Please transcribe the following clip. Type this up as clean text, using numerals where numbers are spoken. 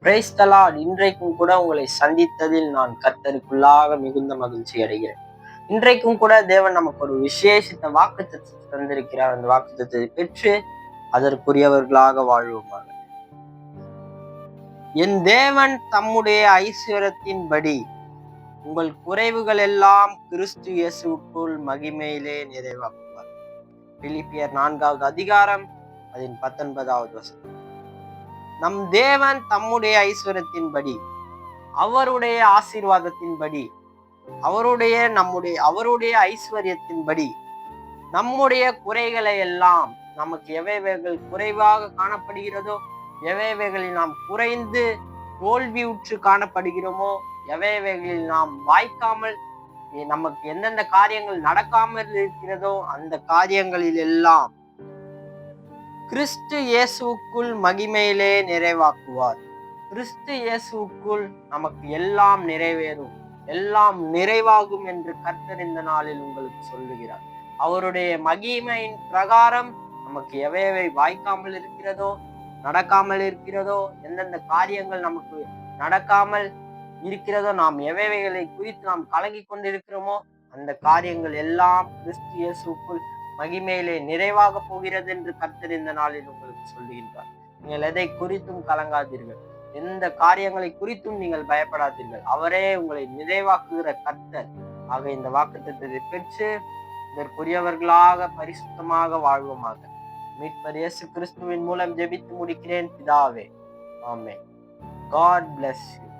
Praise the Lord. இன்றைக்கும் கூட உங்களை சந்தித்ததில் நான் கர்த்தருக்குள்ளாக மிகுந்த மகிழ்ச்சி அடைகிறேன். இன்றைக்கும் கூட தேவன் நமக்கு ஒரு விசேஷித்த வாக்குத்தத்தத்தை தந்திருக்கிறார். அந்த வாக்குத்தத்தத்தை பெற்று அதற்குரியவர்களாக வாழ்வோமாக. என் தேவன் தம்முடைய ஐஸ்வரத்தின்படி உங்கள் குறைவுகள் எல்லாம் கிறிஸ்து இயேசுவுக்குள் மகிமையிலே நிறைவாக்குவார். பிலிப்பியர் 4வது அதிகாரம் அதன் 19வது வசனம். நம் தேவன் தம்முடைய ஐஸ்வரத்தின்படி, அவருடைய ஆசீர்வாதத்தின்படி, அவருடைய ஐஸ்வர்யத்தின்படி நம்முடைய குறைகளை எல்லாம், நமக்கு எவைகள் குறைவாக காணப்படுகிறதோ, எவைகளில் நாம் குறைந்து தோல்வியுற்று காணப்படுகிறோமோ, எவைகளில் நாம் வாய்க்காமல், நமக்கு எந்தெந்த காரியங்கள் நடக்காமல் இருக்கிறதோ அந்த காரியங்களில் எல்லாம் கிறிஸ்து இயேசுவுக்குள் மகிமையிலே நிறைவாக்குவார். கிறிஸ்து இயேசுவுக்குள் நமக்கு எல்லாம் நிறைவேறும், எல்லாம் நிறைவாகும் என்று கர்த்தர் இந்த நாளில் உங்களுக்கு சொல்லுகிறார். அவருடைய மகிமையின் பிரகாரம் நமக்கு எவை வாய்க்காமல் இருக்கிறதோ, நடக்காமல் இருக்கிறதோ, எந்தெந்த காரியங்கள் நமக்கு நடக்காமல் இருக்கிறதோ, நாம் எவைகளை குறித்து நாம் கலங்கி கொண்டிருக்கிறோமோ அந்த காரியங்கள் எல்லாம் கிறிஸ்து இயேசுவுக்குள் மகிமையிலே நிறைவாக போகிறது என்று கர்த்தர் இந்த நாளில் உங்களுக்கு சொல்லுகின்றார். நீங்கள் எதை குறித்தும் கலங்காதீர்கள், எந்த காரியங்களை குறித்தும் நீங்கள் பயப்படாதீர்கள். அவரே உங்களை நிறைவாக்குகிற கர்த்தர். ஆக இந்த வாக்குத்தத்தத்தை பெற்று இதற்குரியவர்களாக பரிசுத்தமாக வாழ்வோமாக. மீட்பர் இயேசு கிறிஸ்துவின் மூலம் ஜெபித்து முடிக்கிறேன் பிதாவே. ஆமென். God bless you.